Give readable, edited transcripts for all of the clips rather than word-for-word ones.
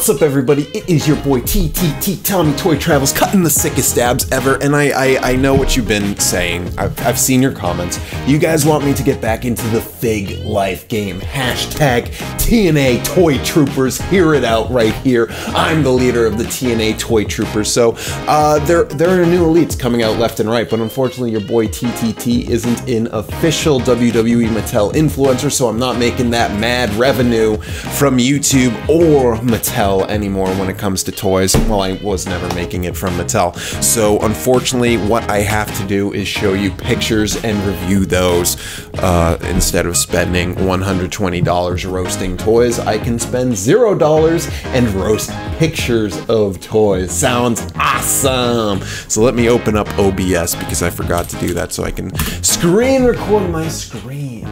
What's up, everybody? It is your boy TTT Tommy Toy Travels, cutting the sickest stabs ever, and I know what you've been saying. I've seen your comments. You guys want me to get back into the Fig Life game. Hashtag TNA Toy Troopers. Hear it out right here. I'm the leader of the TNA Toy Troopers. So there are new elites coming out left and right, but unfortunately your boy TTT isn't an official WWE Mattel influencer, so I'm not making that mad revenue from YouTube or Mattel anymore when it comes to toys. Well, I was never making it from Mattel. So unfortunately, what I have to do is show you pictures and review those. Instead of spending $120 roasting toys, I can spend $0 and roast pictures of toys. Sounds awesome. So let me open up OBS because I forgot to do that so I can screen record my screen.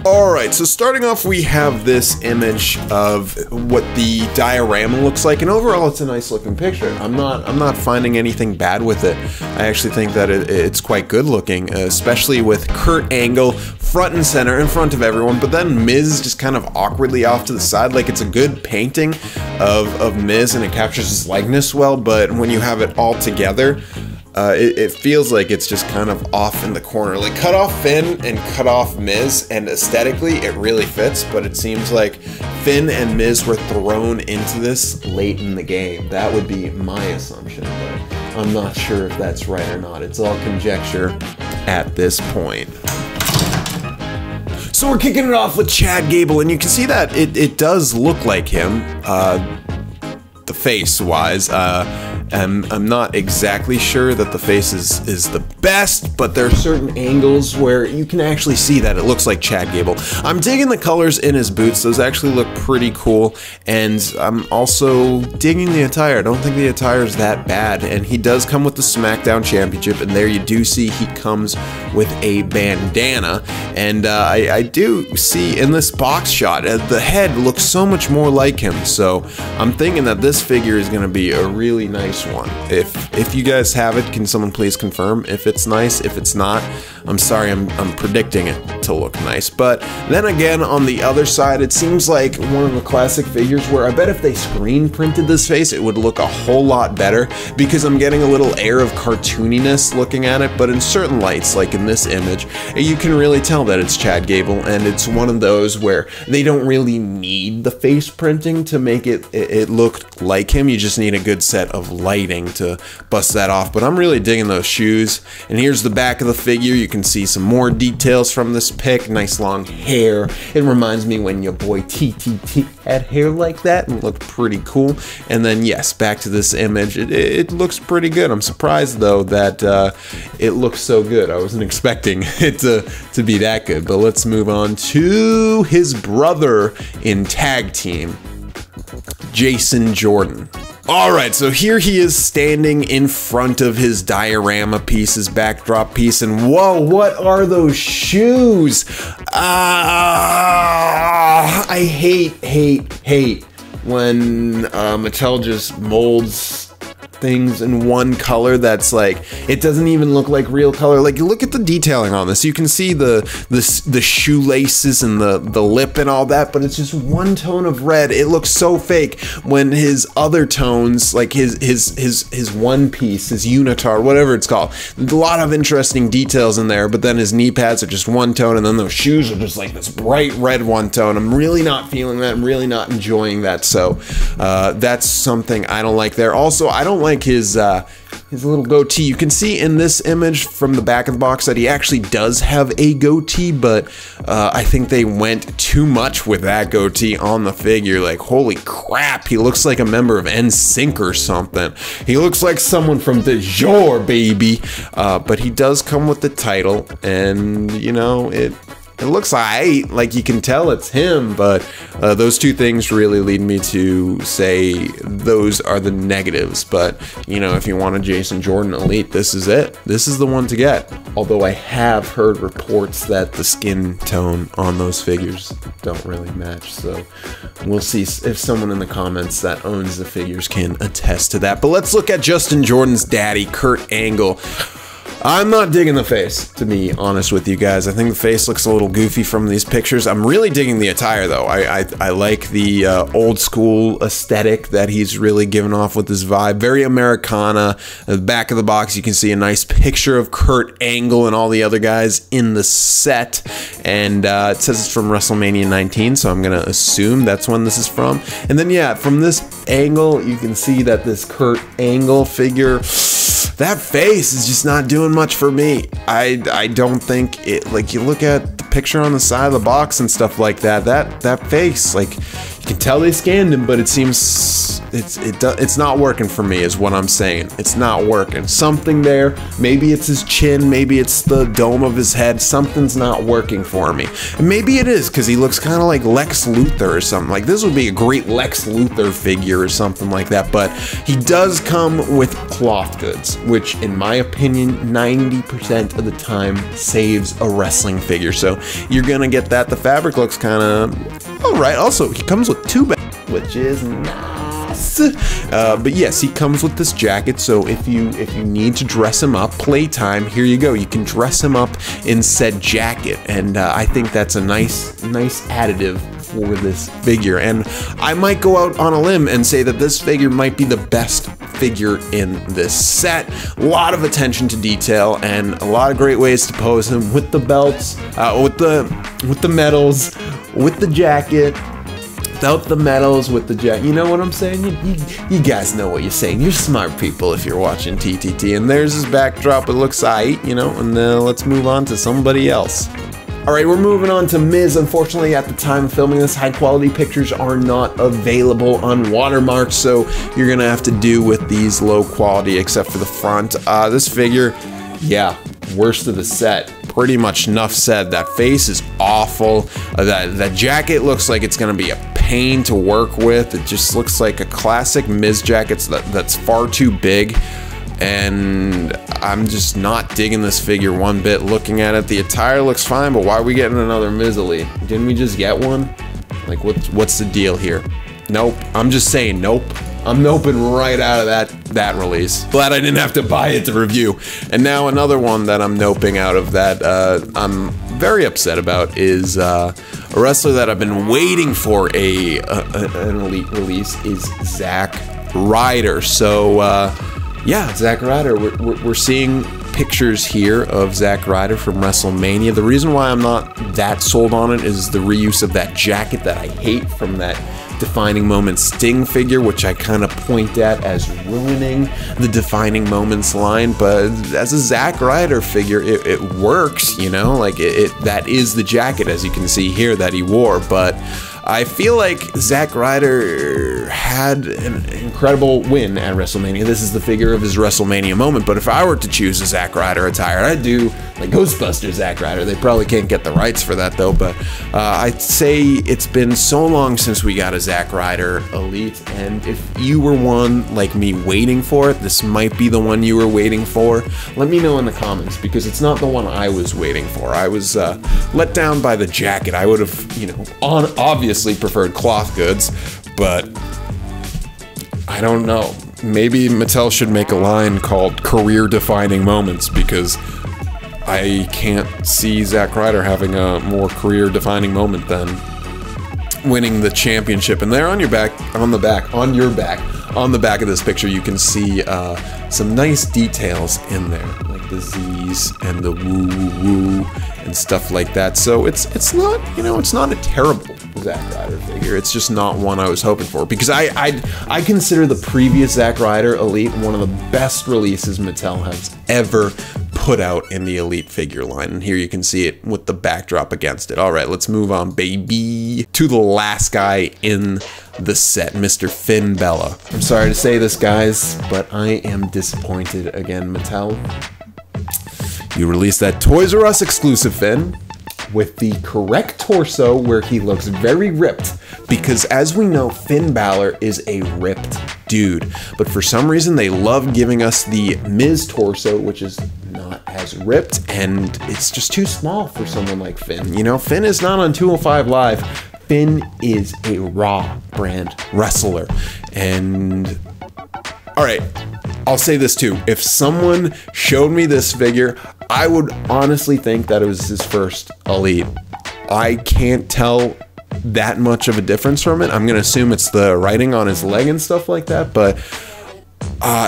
Alright, so starting off we have this image of what the diorama looks like, and overall it's a nice looking picture. I'm not finding anything bad with it. I actually think that it's quite good looking, especially with Kurt Angle front and center in front of everyone, but then Miz just kind of awkwardly off to the side. Like, it's a good painting of Miz and it captures his likeness well, but when you have it all together, it feels like it's just kind of off in the corner. Like, cut off Finn and cut off Miz, and aesthetically it really fits, but it seems like Finn and Miz were thrown into this late in the game. That would be my assumption, but I'm not sure if that's right or not. It's all conjecture at this point. So we're kicking it off with Chad Gable, and you can see that it does look like him, the face-wise. I'm not exactly sure that the face is the best, but there are certain angles where you can actually see that it looks like Chad Gable. I'm digging the colors in his boots. Those actually look pretty cool, and I'm also digging the attire. I don't think the attire is that bad, and he does come with the SmackDown Championship, and there you do see he comes with a bandana, and I do see in this box shot, the head looks so much more like him, so I'm thinking that this figure is going to be a really nice one. If you guys have it, can someone please confirm if it's nice? If it's not, I'm sorry, I'm predicting it to look nice. But then again, on the other side, it seems like one of the classic figures where I bet if they screen printed this face, it would look a whole lot better, because I'm getting a little air of cartooniness looking at it, but in certain lights, like in this image, you can really tell that it's Chad Gable, and it's one of those where they don't really need the face printing to make it look like him. You just need a good set of lighting to bust that off, but I'm really digging those shoes. And here's the back of the figure. You can see some more details from this pic. Nice long hair. It reminds me when your boy TTT had hair like that and looked pretty cool. And then yes, back to this image. It looks pretty good. I'm surprised though that it looks so good. I wasn't expecting it to be that good. But let's move on to his brother in tag team, Jason Jordan. Alright, so here he is standing in front of his diorama piece, his backdrop piece, and whoa, what are those shoes? I hate when Mattel just molds things in one color that's like, it doesn't even look like real color. Like, look at the detailing on this. You can see the shoelaces and the lip and all that, but it's just one tone of red. It looks so fake when his other tones, like his one piece, his unitard, whatever it's called, a lot of interesting details in there, but then his knee pads are just one tone, and then those shoes are just like this bright red one tone. I'm really not feeling that. I'm really not enjoying that, so that's something I don't like there. Also, I don't like his little goatee. You can see in this image from the back of the box that he actually does have a goatee, but I think they went too much with that goatee on the figure. Like, holy crap, he looks like a member of NSYNC or something. He looks like someone from De Jour, baby. But he does come with the title, and you know, it looks like you can tell it's him, but those two things really lead me to say those are the negatives. But you know, if you want a Jason Jordan Elite, this is it. This is the one to get. Although I have heard reports that the skin tone on those figures don't really match, so we'll see if someone in the comments that owns the figures can attest to that. But let's look at Justin Jordan's daddy, Kurt Angle. I'm not digging the face, to be honest with you guys. I think the face looks a little goofy from these pictures. I'm really digging the attire, though. I like the old school aesthetic that he's really given off with this vibe. Very Americana. At the back of the box, you can see a nice picture of Kurt Angle and all the other guys in the set. And it says it's from WrestleMania 19, so I'm going to assume that's when this is from. And then, yeah, from this angle, you can see that this Kurt Angle figure, that face is just not doing much for me. I don't think it, like, you look at the picture on the side of the box and stuff like that, that face, like, you can tell they scanned him, but it seems it's not working for me, is what I'm saying. It's not working. Something there, maybe it's his chin, maybe it's the dome of his head, something's not working for me. And maybe it is, because he looks kind of like Lex Luthor or something. Like, this would be a great Lex Luthor figure or something like that, but he does come with cloth goods, which, in my opinion, 90% of the time saves a wrestling figure. So you're gonna get that. The fabric looks kind of alright. Also, he comes with 2 bags, which is nice. But yes, he comes with this jacket, so if you need to dress him up, playtime, here you go. You can dress him up in said jacket, and I think that's a nice additive for this figure. And I might go out on a limb and say that this figure might be the best figure in this set. A lot of attention to detail and a lot of great ways to pose him with the belts, with the medals, with the jacket, without the medals, with the jacket. You know what I'm saying? You guys know what you're saying. You're smart people if you're watching TTT. And there's his backdrop. It looks aight, you know, and let's move on to somebody else. Alright, we're moving on to Miz. Unfortunately, at the time of filming this, high quality pictures are not available unwatermarked, so you're gonna have to do with these low quality except for the front. This figure, yeah, worst of the set. Pretty much enough said. That face is awful. That jacket looks like it's gonna be a pain to work with. It just looks like a classic Miz jacket that's far too big. And I'm just not digging this figure one bit. Looking at it, the attire looks fine, but why are we getting another Miz Elite? Didn't we just get one? Like, what's the deal here? Nope. I'm just saying nope. I'm noping right out of that release. Glad I didn't have to buy it to review. And now another one that I'm noping out of that I'm very upset about is a wrestler that I've been waiting for an Elite release is Zack Ryder. So yeah, Zack Ryder. We're seeing pictures here of Zack Ryder from WrestleMania. The reason why I'm not that sold on it is the reuse of that jacket that I hate from that Defining Moments Sting figure, which I kind of point at as ruining the Defining Moments line. But as a Zack Ryder figure, it works, you know, like that is the jacket, as you can see here, that he wore. But I feel like Zack Ryder had an incredible win at WrestleMania. This is the figure of his WrestleMania moment, but if I were to choose a Zack Ryder attire, I'd do like Ghostbusters Zack Ryder. They probably can't get the rights for that though, but I'd say it's been so long since we got a Zack Ryder Elite, and if you were one like me waiting for it, this might be the one you were waiting for. Let me know in the comments, because it's not the one I was waiting for. I was let down by the jacket. I would have, you know, obviously preferred cloth goods, but I don't know. Maybe Mattel should make a line called Career Defining Moments, because I can't see Zack Ryder having a more career defining moment than winning the championship. And there on your back, on the back of this picture, you can see some nice details in there, like the Z's and the woo woo woo and stuff like that. So it's not, you know, it's not a terrible Zack Ryder figure. It's just not one I was hoping for, because I consider the previous Zack Ryder Elite one of the best releases Mattel has ever put out in the Elite figure line. And here you can see it with the backdrop against it. All right, let's move on, baby, to the last guy in the set, Mr. Finn Balor. I'm sorry to say this, guys, but I am disappointed again, Mattel. You released that Toys R Us exclusive Finn with the correct torso where he looks very ripped, because as we know, Finn Balor is a ripped dude, but for some reason they love giving us the Miz torso, which is not as ripped, and it's just too small for someone like Finn. You know, Finn is not on 205 Live. Finn is a Raw brand wrestler. And all right, I'll say this too. If someone showed me this figure, I would honestly think that it was his first Elite. I can't tell that much of a difference from it. I'm gonna assume it's the writing on his leg and stuff like that, but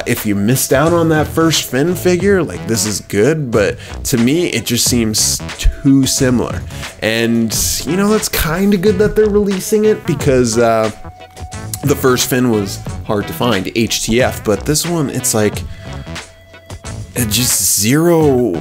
if you missed out on that first Finn figure, like, this is good, but to me it just seems too similar. And you know, it's kind of good that they're releasing it, because the first Finn was hard to find, HTF, but this one, it's like just zero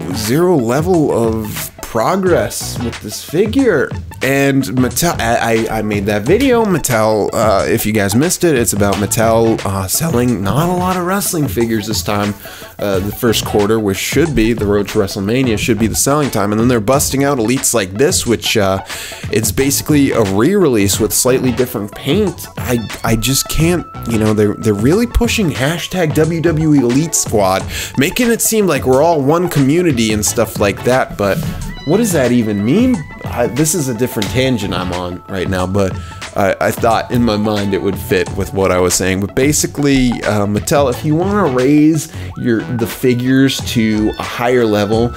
level of progress with this figure. And Mattel, I made that video, Mattel, if you guys missed it, it's about Mattel selling not a lot of wrestling figures this time. The first quarter, which should be the road to WrestleMania, should be the selling time, and then they're busting out Elites like this, which it's basically a re-release with slightly different paint. I just can't, you know, they're really pushing hashtag WWE Elite Squad, making it seem like we're all one community and stuff like that, but what does that even mean? This is a different tangent I'm on right now, but I thought in my mind it would fit with what I was saying. But basically, Mattel, if you want to raise the figures to a higher level,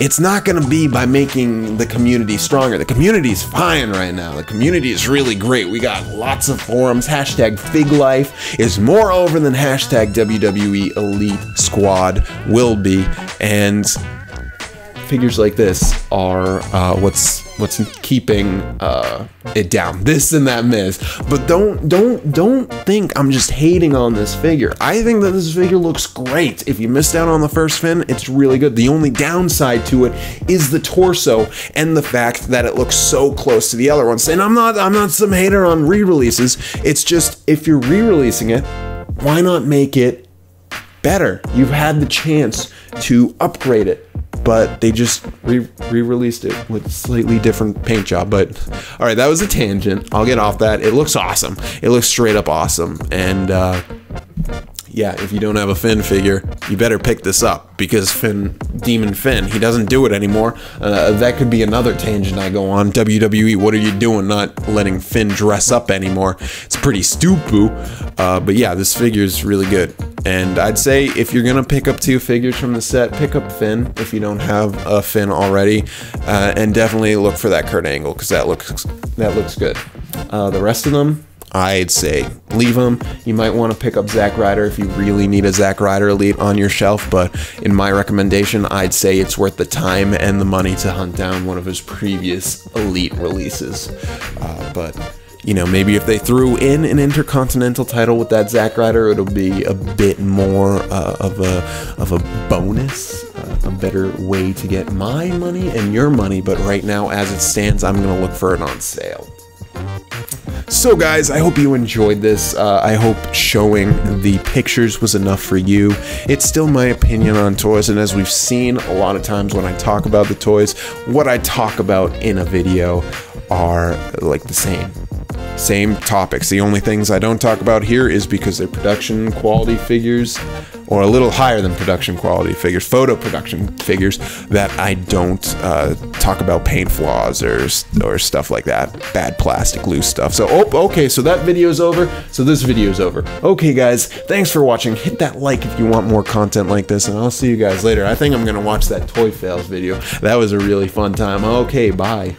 it's not going to be by making the community stronger. The community's fine right now. The community is really great. We got lots of forums. Hashtag FigLife is more over than hashtag WWE Elite Squad will be. And figures like this are what's keeping it down. This and that Miz. But don't think I'm just hating on this figure. I think that this figure looks great. If you missed out on the first Finn, it's really good. The only downside to it is the torso and the fact that it looks so close to the other ones. And I'm not some hater on re-releases. It's just, if you're re-releasing it, why not make it better? You've had the chance to upgrade it, but they just re-released it with a slightly different paint job. But all right, that was a tangent. I'll get off that. It looks awesome. It looks straight up awesome. And yeah, if you don't have a Finn figure, you better pick this up, because Demon Finn, he doesn't do it anymore. That could be another tangent I go on. WWE, what are you doing not letting Finn dress up anymore? It's pretty stupid. But yeah, this figure is really good. And I'd say if you're gonna pick up 2 figures from the set, pick up Finn if you don't have a Finn already, and definitely look for that Kurt Angle, because that looks good. The rest of them, I'd say leave them. You might want to pick up Zack Ryder if you really need a Zack Ryder Elite on your shelf, but in my recommendation, I'd say it's worth the time and the money to hunt down one of his previous Elite releases. But you know, maybe if they threw in an Intercontinental title with that Zack Ryder, it'll be a bit more of a bonus, a better way to get my money and your money. But right now, as it stands, I'm gonna look for it on sale. So guys, I hope you enjoyed this. I hope showing the pictures was enough for you. It's still my opinion on toys, and as we've seen a lot of times when I talk about the toys, what I talk about in a video are like the same topics. The only things I don't talk about here is because they're production quality figures, or a little higher than production quality figures, photo production figures, that I don't talk about paint flaws or stuff like that, bad plastic, loose stuff. So, okay, so that video's over, so this video's over. Okay guys, thanks for watching. Hit that like if you want more content like this, and I'll see you guys later. I think I'm gonna watch that Toy Fails video. That was a really fun time. Okay, bye.